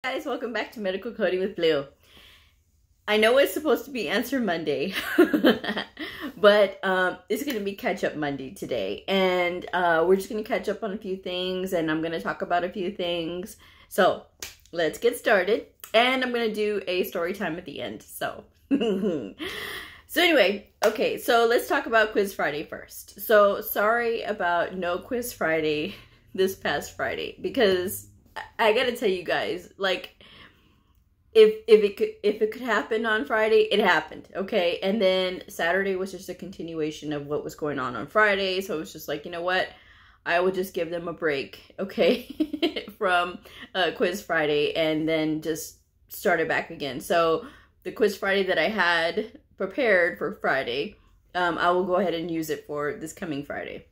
Guys, welcome back to Medical Coding with Blue. I know it's supposed to be Answer Monday, but it's going to be Catch Up Monday today. And we're just going to catch up on a few things, and I'm going to talk about a few things. So let's get started. And I'm going to do a story time at the end. So, so anyway, okay, so let's talk about Quiz Friday first. So sorry about no Quiz Friday this past Friday, because I gotta tell you guys, like, if it could happen on Friday, it happened, okay? And then Saturday was just a continuation of what was going on Friday, so it was just like, you know what? I will just give them a break, okay, from Quiz Friday, and then just start it back again. So the Quiz Friday that I had prepared for Friday, I will go ahead and use it for this coming Friday.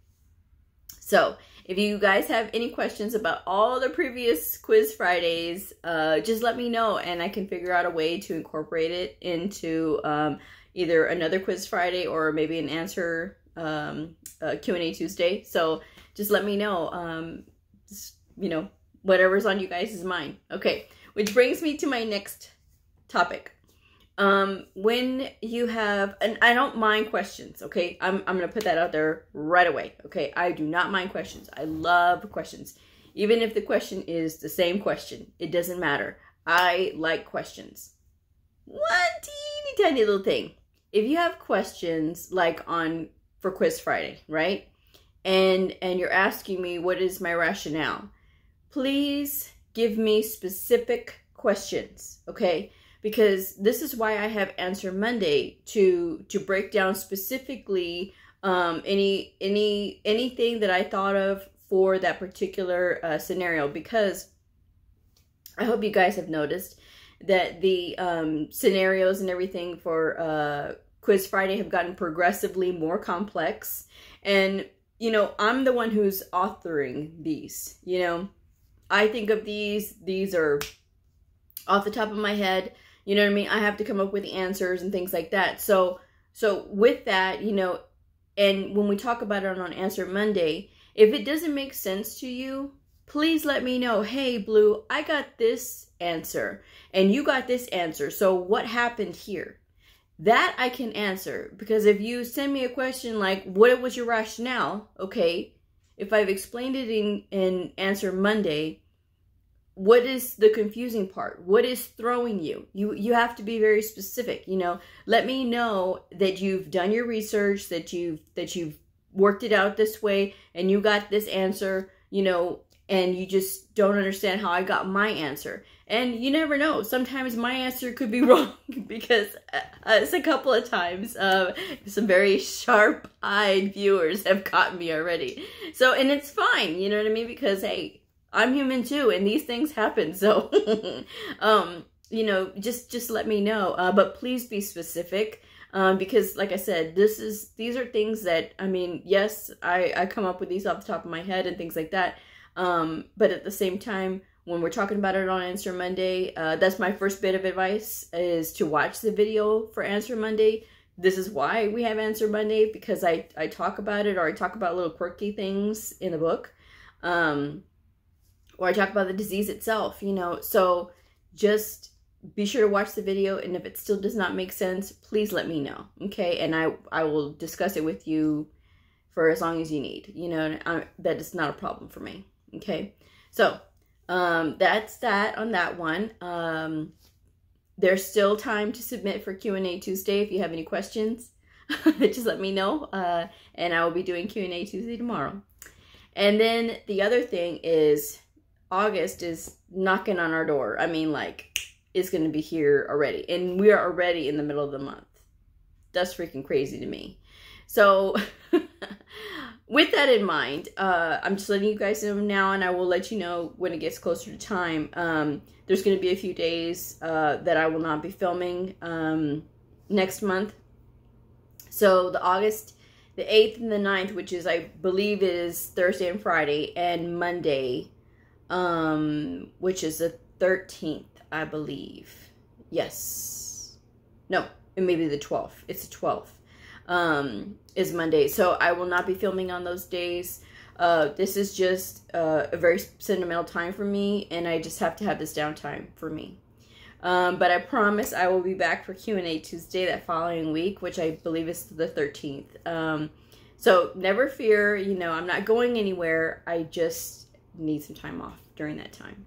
So if you guys have any questions about all the previous Quiz Fridays, just let me know, and I can figure out a way to incorporate it into either another Quiz Friday or maybe an answer Q&A Tuesday. So just let me know, you know, whatever's on you guys' mind. Okay, which brings me to my next topic. When you have, and I don't mind questions, okay? I'm gonna put that out there right away, okay? I do not mind questions. I love questions. Even if the question is the same question, it doesn't matter. I like questions. One teeny tiny little thing. If you have questions like for Quiz Friday, right? And you're asking me what is my rationale, please give me specific questions, okay? Because this is why I have Answer Monday, to break down specifically anything that I thought of for that particular scenario. Because I hope you guys have noticed that the scenarios and everything for Quiz Friday have gotten progressively more complex. And, you know, I'm the one who's authoring these, you know. I think of these are off the top of my head. You know what I mean? I have to come up with the answers and things like that. So with that, you know, and when we talk about it on Answer Monday, if it doesn't make sense to you, please let me know. Hey, Blue, I got this answer and you got this answer. So what happened here? That I can answer, because if you send me a question like, what was your rationale? Okay, if I've explained it in Answer Monday, what is the confusing part? What is throwing you? You have to be very specific, you know. Let me know that you've done your research, that you've worked it out this way, and you got this answer, you know, and you just don't understand how I got my answer. And you never know. Sometimes my answer could be wrong, because it's a couple of times some very sharp-eyed viewers have caught me already. So, and it's fine, you know what I mean? Because, hey, I'm human too, and these things happen. So, you know, just let me know. But please be specific, because, like I said, these are things that, I mean, yes, I come up with these off the top of my head and things like that. But at the same time, when we're talking about it on Answer Monday, that's my first bit of advice, is to watch the video for Answer Monday. This is why we have Answer Monday, because I talk about it, or I talk about little quirky things in the book. Or I talk about the disease itself, you know. So just be sure to watch the video, and if it still does not make sense, please let me know, okay? And I will discuss it with you for as long as you need, you know. That is not a problem for me, okay? So that's that on that one. There's still time to submit for Q&A Tuesday if you have any questions. Just let me know, and I will be doing Q&A Tuesday tomorrow. And then the other thing is, August is knocking on our door. I mean, like, it's going to be here already. And we are already in the middle of the month. That's freaking crazy to me. So, with that in mind, I'm just letting you guys know now, and I will let you know when it gets closer to time. There's going to be a few days that I will not be filming next month. So, the 8th and the 9th, which is, I believe, is Thursday and Friday, and Monday, which is the 13th, I believe. Yes. No, it may be the 12th. It's the 12th, is Monday. So I will not be filming on those days. This is just a very sentimental time for me, and I just have to have this downtime for me. But I promise I will be back for Q&A Tuesday that following week, which I believe is the 13th. So never fear, you know, I'm not going anywhere. I just need some time off during that time.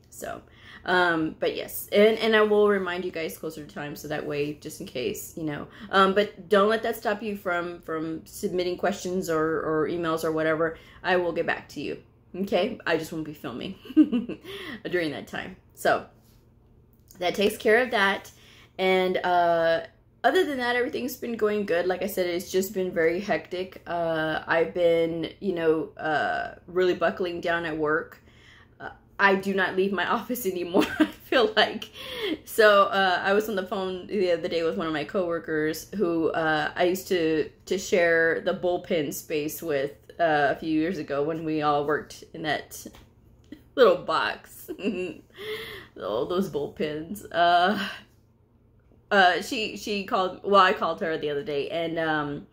So, but yes, and I will remind you guys closer to time, so that way, just in case, you know, but don't let that stop you from submitting questions or emails or whatever. I will get back to you. Okay. I just won't be filming during that time. So that takes care of that. And, other than that, everything's been going good. Like I said, it's just been very hectic. I've been, you know, really buckling down at work. I do not leave my office anymore, I feel like. So I was on the phone the other day with one of my coworkers who I used to share the bullpen space with a few years ago when we all worked in that little box. Oh, those bullpens. She called, well, I called her the other day, and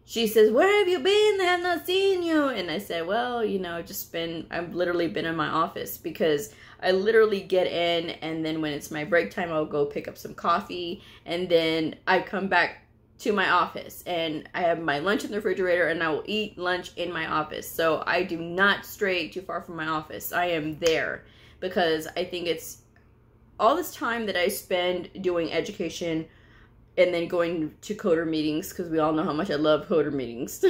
she says, "Where have you been? I have not seen you." And I said, well, you know, I've literally been in my office, because I literally get in, and then when it's my break time, I'll go pick up some coffee, and then I come back to my office, and I have my lunch in the refrigerator, and I will eat lunch in my office. So I do not stray too far from my office. I am there, because I think it's all this time that I spend doing education and then going to coder meetings, because we all know how much I love coder meetings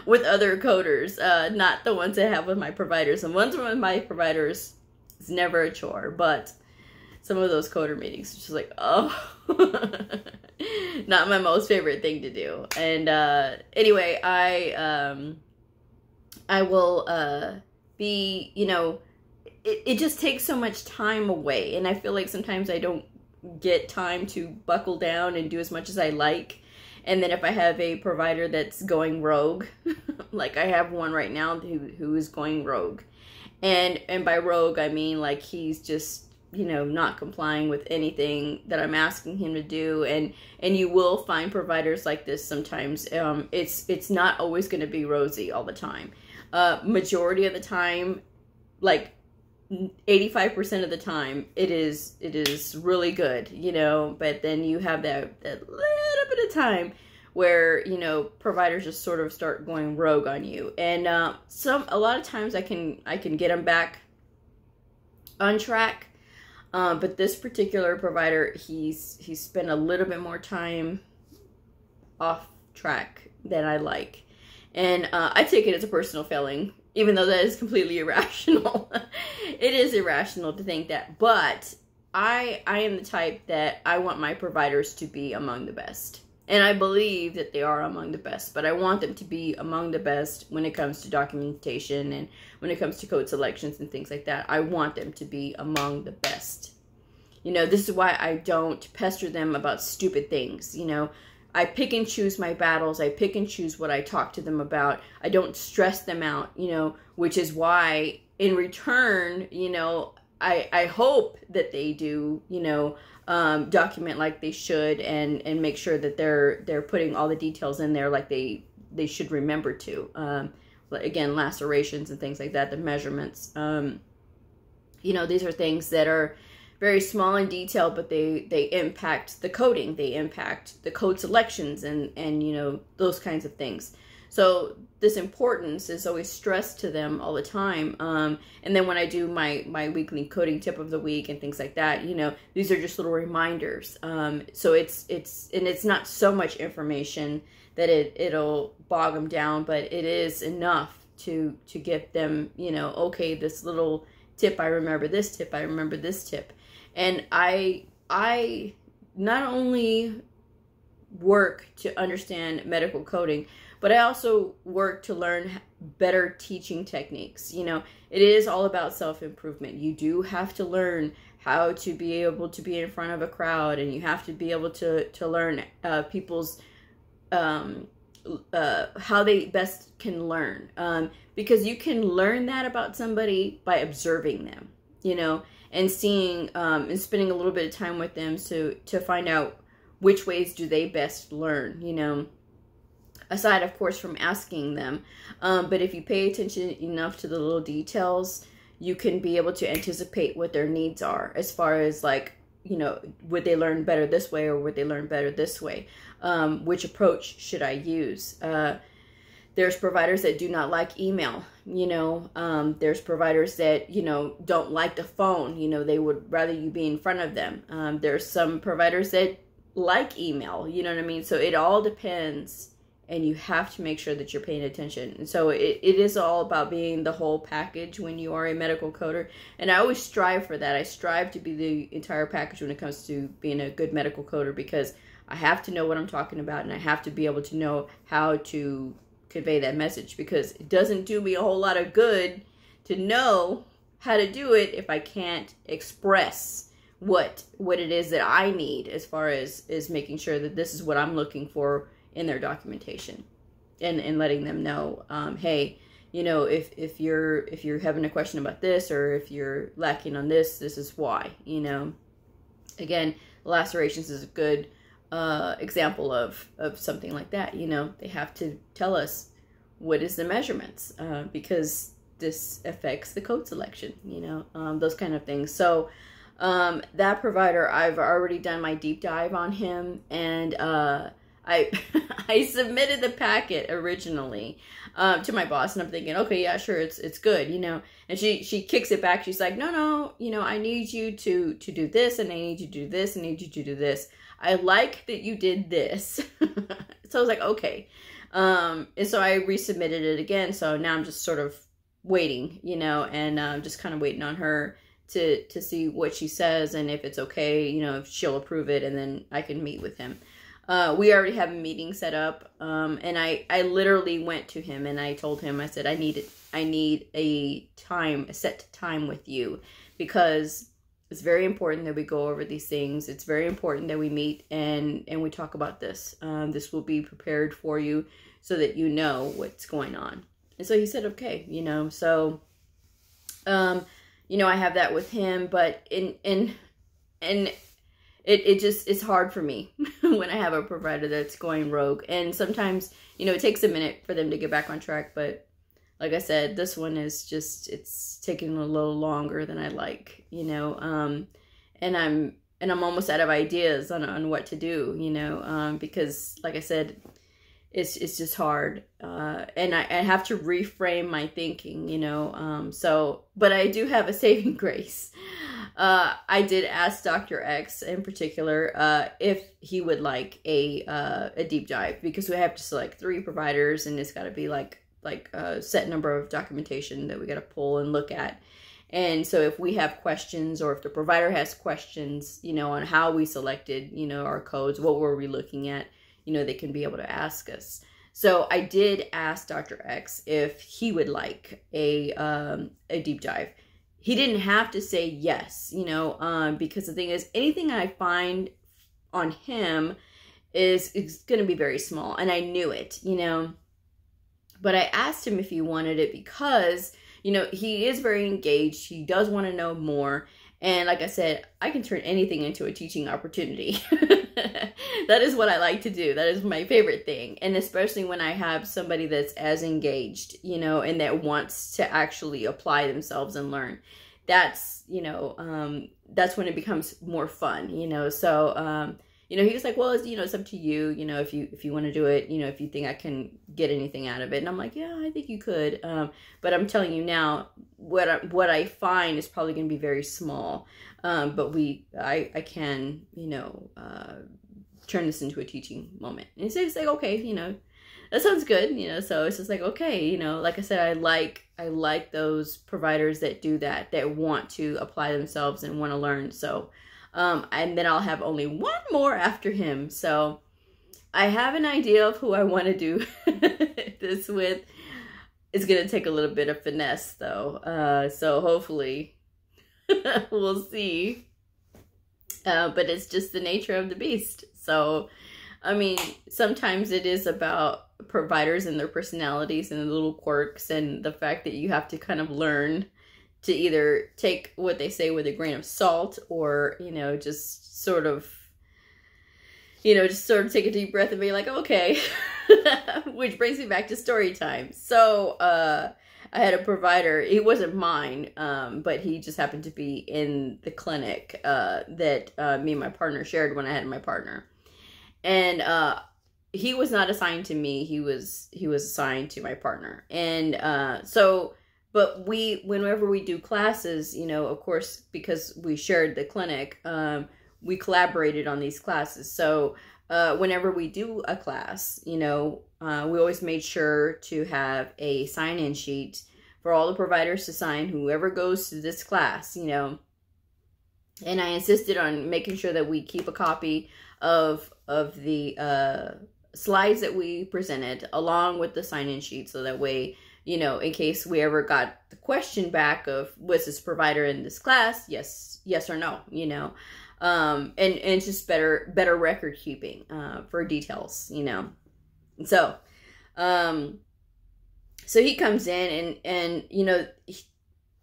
with other coders, not the ones I have with my providers. And ones with my providers is never a chore, but some of those coder meetings, it's just like, oh, not my most favorite thing to do. And anyway, I will be, you know, it just takes so much time away, and I feel like sometimes I don't get time to buckle down and do as much as I like. And then if I have a provider that's going rogue, like I have one right now who is going rogue, and by rogue I mean like he's just, you know, not complying with anything that I'm asking him to do. And you will find providers like this sometimes. It's not always going to be rosy all the time. Majority of the time, like 85% of the time, it is really good, you know. But then you have that little bit of time where, you know, providers just sort of start going rogue on you. And a lot of times I can get them back on track. But this particular provider, he's spent a little bit more time off track than I like. And I take it as a personal failing, even though that is completely irrational. It is irrational to think that. But I am the type that I want my providers to be among the best. And I believe that they are among the best. But I want them to be among the best when it comes to documentation and when it comes to code selections and things like that. I want them to be among the best. You know, this is why I don't pester them about stupid things, you know. I pick and choose my battles. I pick and choose what I talk to them about. I don't stress them out, you know, which is why in return, you know, I hope that they do, you know, document like they should, and make sure that they're putting all the details in there like they should remember to. Again, lacerations and things like that, the measurements. You know, these are things that are very small in detail, but they impact the coding, they impact the code selections, and you know, those kinds of things. So this importance is always stressed to them all the time. And then when I do my weekly coding tip of the week and things like that, you know, these are just little reminders. So it's not so much information that it'll bog them down, but it is enough to get them, you know, okay, this little tip, I remember this tip, I remember this tip. And I not only work to understand medical coding, but I also work to learn better teaching techniques. You know, it is all about self-improvement. You do have to learn how to be able to be in front of a crowd, and you have to be able to learn people's how they best can learn, because you can learn that about somebody by observing them, you know, and seeing and spending a little bit of time with them to find out which ways do they best learn, you know. aside, of course, from asking them. But if you pay attention enough to the little details, you can be able to anticipate what their needs are, as far as like, you know, would they learn better this way or would they learn better this way? Which approach should I use? There's providers that do not like email, you know. There's providers that, you know, don't like the phone. You know, they would rather you be in front of them. There's some providers that like email, you know what I mean? So it all depends, and you have to make sure that you're paying attention. And so it is all about being the whole package when you are a medical coder. And I always strive for that. I strive to be the entire package when it comes to being a good medical coder, because I have to know what I'm talking about, and I have to be able to know how to convey that message, because it doesn't do me a whole lot of good to know how to do it if I can't express what it is that I need, as far as making sure that this is what I'm looking for in their documentation, and letting them know, hey, you know, if you're having a question about this, or if you're lacking on this, this is why. You know, again, lacerations is a good example of something like that. You know, they have to tell us what is the measurements, because this affects the code selection, you know, those kind of things. So that provider, I've already done my deep dive on him, and I I submitted the packet originally to my boss, and I'm thinking, okay, yeah, sure, it's good, you know. And she kicks it back. She's like, no, you know, I need you to do this, and I need you to do this, and I need you to do this. I like that you did this. So I was like, okay. And so I resubmitted it again. So now I'm just sort of waiting, you know, and just kind of waiting on her to see what she says, and if it's okay, you know, if she'll approve it, and then I can meet with him. We already have a meeting set up, and I literally went to him and I told him, I said, I need a set time with you, because it's very important that we go over these things. It's very important that we meet and we talk about this. This will be prepared for you so that you know what's going on. And so he said, okay, you know. So, you know, I have that with him, but it just, it's hard for me when I have a provider that's going rogue. And sometimes, you know, it takes a minute for them to get back on track. But like I said, this one is just, it's taking a little longer than I like, you know. And I'm almost out of ideas on what to do, you know, because like I said, it's just hard. And I have to reframe my thinking, you know. So, but I do have a saving grace. I did ask Dr. X in particular if he would like a deep dive, because we have to select 3 providers, and it's got to be like a set number of documentation that we got to pull and look at. And so if we have questions, or if the provider has questions, you know, on how we selected, you know, our codes, what were we looking at, you know, they can be able to ask us. So I did ask Dr. X if he would like a deep dive. He didn't have to say yes, you know, because the thing is, anything I find on him is going to be very small, and I knew it, you know. But I asked him if he wanted it because, you know, he is very engaged. He does want to know more. And like I said, I can turn anything into a teaching opportunity. That is what I like to do. That is my favorite thing. And especially when I have somebody that's as engaged, you know, and that wants to actually apply themselves and learn. That's, you know, that's when it becomes more fun, you know. So, you know, he was like, well, it's, you know, it's up to you, you know, if you want to do it, you know, if you think I can get anything out of it. And I'm like, yeah, I think you could. But I'm telling you now, what I find is probably going to be very small. But I can, you know, turn this into a teaching moment. And it's like, okay, you know, that sounds good, you know. So it's just like, okay, you know, like I said, I like those providers that do that, that want to apply themselves and want to learn. So, and then I'll have only one more after him. So I have an idea of who I want to do this with. It's going to take a little bit of finesse though. So hopefully we'll see. But it's just the nature of the beast. So, I mean, sometimes it is about providers and their personalities and the little quirks, and the fact that you have to kind of learn to either take what they say with a grain of salt, or, you know, just sort of you know, just sort of take a deep breath and be like, okay. Which brings me back to story time. So, I had a provider. He wasn't mine, but he just happened to be in the clinic that me and my partner shared when I had my partner. And he was not assigned to me. He was assigned to my partner. And but whenever we do classes, you know, of course, because we shared the clinic, we collaborated on these classes. So whenever we do a class, you know, we always made sure to have a sign-in sheet for all the providers to sign, whoever goes to this class, you know. And I insisted on making sure that we keep a copy of the slides that we presented along with the sign-in sheet, so that way, you know, in case we ever got the question back of, was this provider in this class? Yes or no, you know. And it's just better record keeping for details, you know. So so he comes in and you know,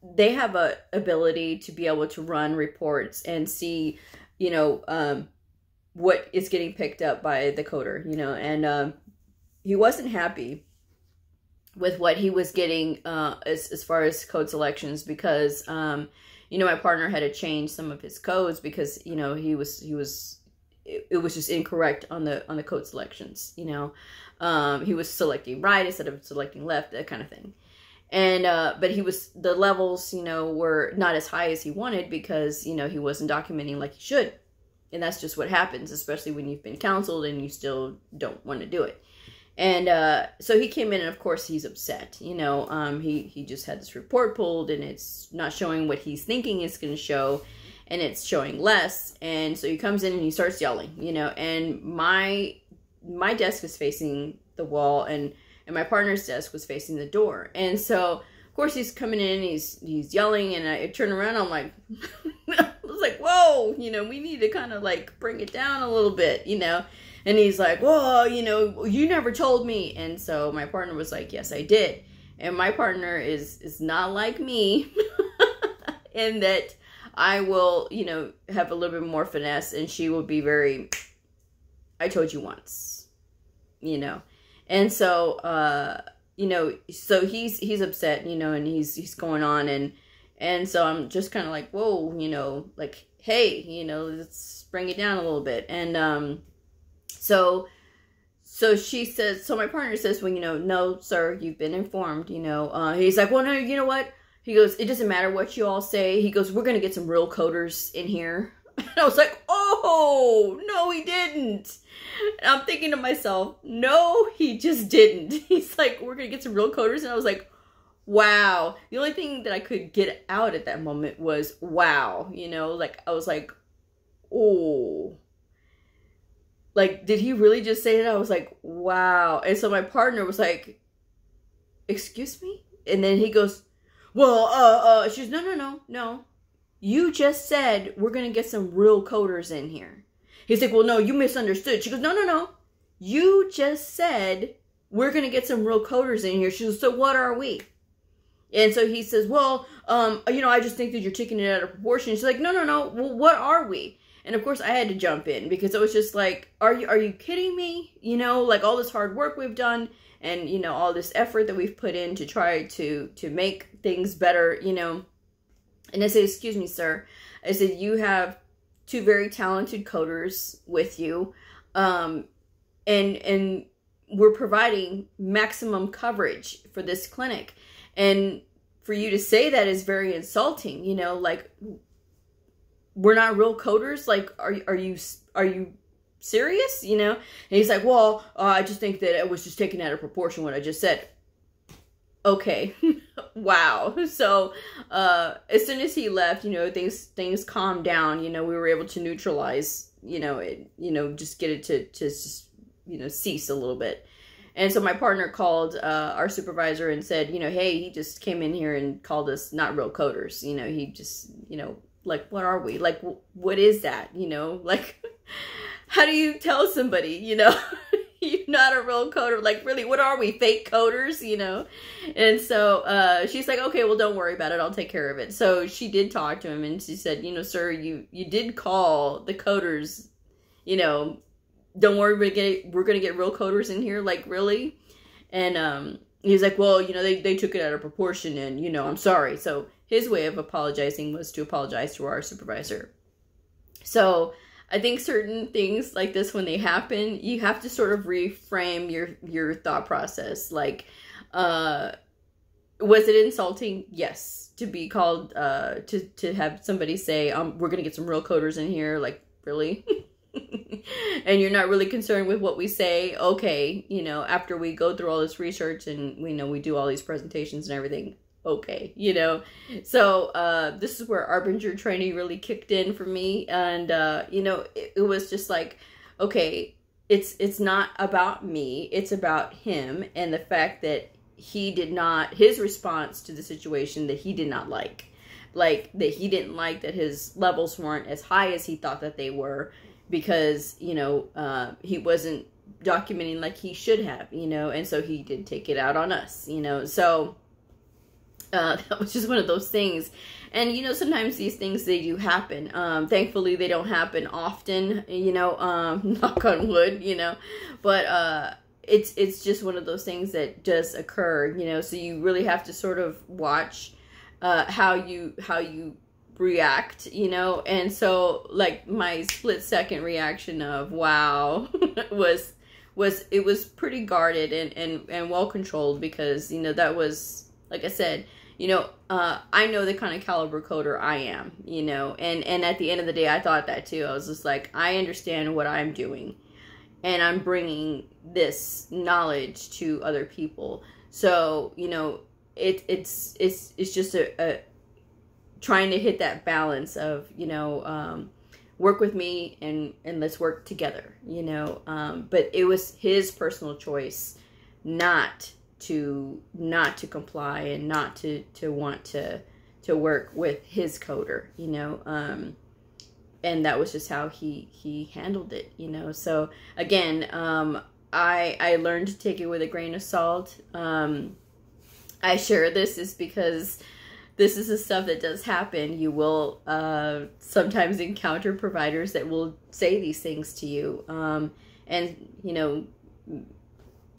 they have a ability to be able to run reports and see, you know, what is getting picked up by the coder, you know. And he wasn't happy with what he was getting as far as code selections, because you know, my partner had to change some of his codes because, you know, it was just incorrect on the code selections, you know. He was selecting right instead of selecting left, that kind of thing. And but the levels, you know, were not as high as he wanted because, you know, he wasn't documenting like he should. And that's just what happens, especially when you've been counseled and you still don't want to do it. And so he came in, and of course he's upset. You know, he just had this report pulled, and it's not showing what he's thinking it's going to show, and it's showing less. And so he comes in and he starts yelling, you know. And my desk was facing the wall, and my partner's desk was facing the door. And so, of course, he's coming in, he's yelling, and I turn around, I'm like, I was like, whoa, you know, we need to kind of like bring it down a little bit, you know. And he's like, whoa, you know, you never told me. And so my partner was like, yes, I did. And my partner is not like me in that I will, you know, have a little bit more finesse, and she will be very, I told you once, you know. And so, you know, so he's upset, you know, and he's going on, and so I'm just kind of like, whoa, you know, like, hey, you know, let's bring it down a little bit. And so she says, so my partner says, well, you know, no, sir, you've been informed, you know. He's like, well, no, you know what? He goes, it doesn't matter what you all say. He goes, we're going to get some real coders in here. And I was like, oh, no, he didn't. And I'm thinking to myself, no, he just didn't. He's like, we're going to get some real coders. And I was like, wow. The only thing that I could get out at that moment was, wow. You know, like, I was like, oh. Like, did he really just say that? I was like, wow. And so my partner was like, excuse me? And then he goes, well, she goes, no. You just said we're going to get some real coders in here. He's like, well, no, you misunderstood. She goes, no. You just said we're going to get some real coders in here. She goes, so what are we? And so he says, well, you know, I just think that you're taking it out of proportion. She's like, no. Well, what are we? And of course I had to jump in because it was just like, are you kidding me? You know, like all this hard work we've done and, you know, all this effort that we've put in to try to make things better, you know. And I said, excuse me, sir. I said, you have two very talented coders with you. And we're providing maximum coverage for this clinic. And for you to say that is very insulting, you know, like, we're not real coders. Like, are you serious? You know? And he's like, well, I just think that it was just taken out of proportion what I just said. Okay. Wow. So, as soon as he left, you know, things calmed down. You know, we were able to neutralize, you know, just get it to just, you know, cease a little bit. And so my partner called our supervisor and said, you know, hey, he just came in here and called us not real coders. You know, he just, you know, like, what are we? Like, what is that? You know, like, how do you tell somebody, you know, you're not a real coder? Like, really, what are we? Fake coders, you know? And so she's like, okay, well, don't worry about it. I'll take care of it. So she did talk to him, and she said, you know, sir, you did call the coders, you know, don't worry, we're gonna get real coders in here, like, really? And he's like, well, you know, they took it out of proportion, and, you know, I'm sorry. So his way of apologizing was to apologize to our supervisor. So I think certain things like this, when they happen, you have to sort of reframe your thought process. Like, was it insulting? Yes. To be called, to have somebody say, we're going to get some real coders in here. Like, really? And you're not really concerned with what we say. Okay. You know, after we go through all this research and we know we do all these presentations and everything. Okay. You know, so, this is where Arbinger training really kicked in for me. And, you know, it was just like, okay, it's not about me. It's about him and the fact that his response to the situation that he did not like that he didn't like that his levels weren't as high as he thought that they were, because, you know, he wasn't documenting like he should have, you know, and so he did take it out on us, you know. So that was just one of those things. And, you know, sometimes these things, they do happen. Thankfully, they don't happen often, you know, knock on wood, you know, but it's just one of those things that does occur, you know. So you really have to sort of watch how you react, you know. And so, like, my split-second reaction of wow was pretty guarded and well controlled, because, you know, that was, like I said, you know, I know the kind of caliber coder I am, you know, and at the end of the day, I thought that too. I was just like, I understand what I'm doing, and I'm bringing this knowledge to other people. So, you know, it's just a trying to hit that balance of, you know, work with me and let's work together, you know. But it was his personal choice not to comply and not to want to work with his coder, you know. And that was just how he handled it, you know. So again, I learned to take it with a grain of salt. I share this is because this is the stuff that does happen. You will sometimes encounter providers that will say these things to you, and, you know,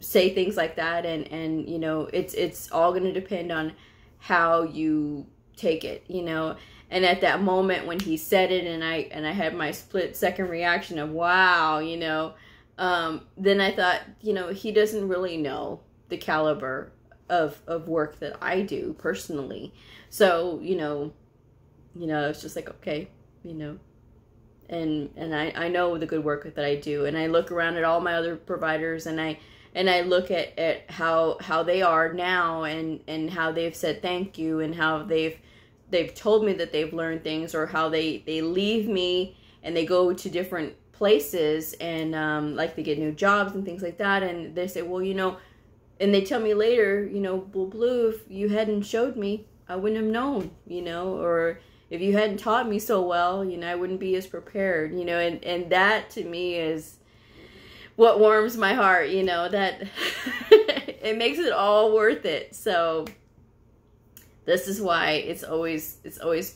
say things like that, and you know, it's all going to depend on how you take it, you know. And at that moment when he said it, and I had my split-second reaction of wow, you know, then I thought, you know, he doesn't really know the caliber of work that I do personally. So, you know, it's just like, okay, you know, and I know the good work that I do, and I look around at all my other providers, and I look at how they are now, and how they've said thank you, and how they've told me that they've learned things, or how they leave me and they go to different places, and like they get new jobs and things like that, and they say, well, you know, and they tell me later, you know, well, Blue, if you hadn't showed me, I wouldn't have known, you know, or if you hadn't taught me so well, you know, I wouldn't be as prepared, you know. And that to me is what warms my heart, you know, that it makes it all worth it. So this is why it's always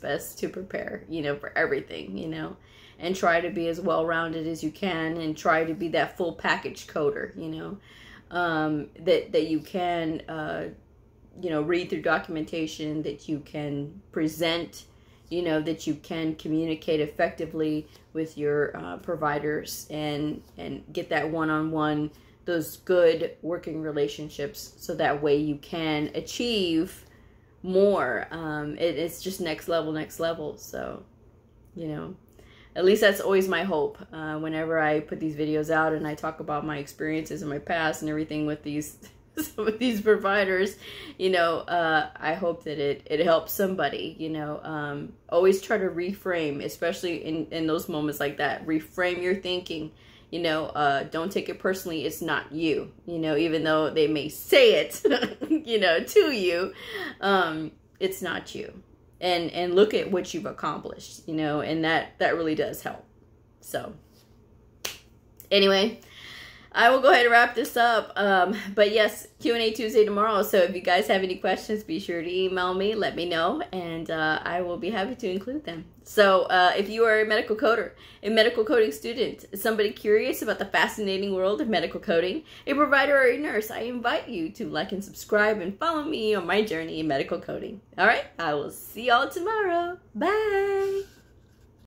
best to prepare, you know, for everything, you know, and try to be as well-rounded as you can, and try to be that full package coder, you know, that you can, you know, read through documentation, that you can present, you know, that you can communicate effectively with your providers, and get that one-on-one, those good working relationships, so that way you can achieve more. It's just next level. So, you know, at least that's always my hope. Whenever I put these videos out and I talk about my experiences in my past and everything with some of these providers, you know, I hope that it helps somebody, you know. Always try to reframe, especially in those moments like that. Reframe your thinking, you know. Don't take it personally. It's not you, you know, even though they may say it, you know, to you. It's not you. And look at what you've accomplished, you know, and that really does help. So anyway, I will go ahead and wrap this up. But yes, Q&A Tuesday tomorrow. So if you guys have any questions, be sure to email me, let me know, and I will be happy to include them. So if you are a medical coder, a medical coding student, somebody curious about the fascinating world of medical coding, a provider or a nurse, I invite you to like and subscribe and follow me on my journey in medical coding. All right, I will see y'all tomorrow. Bye.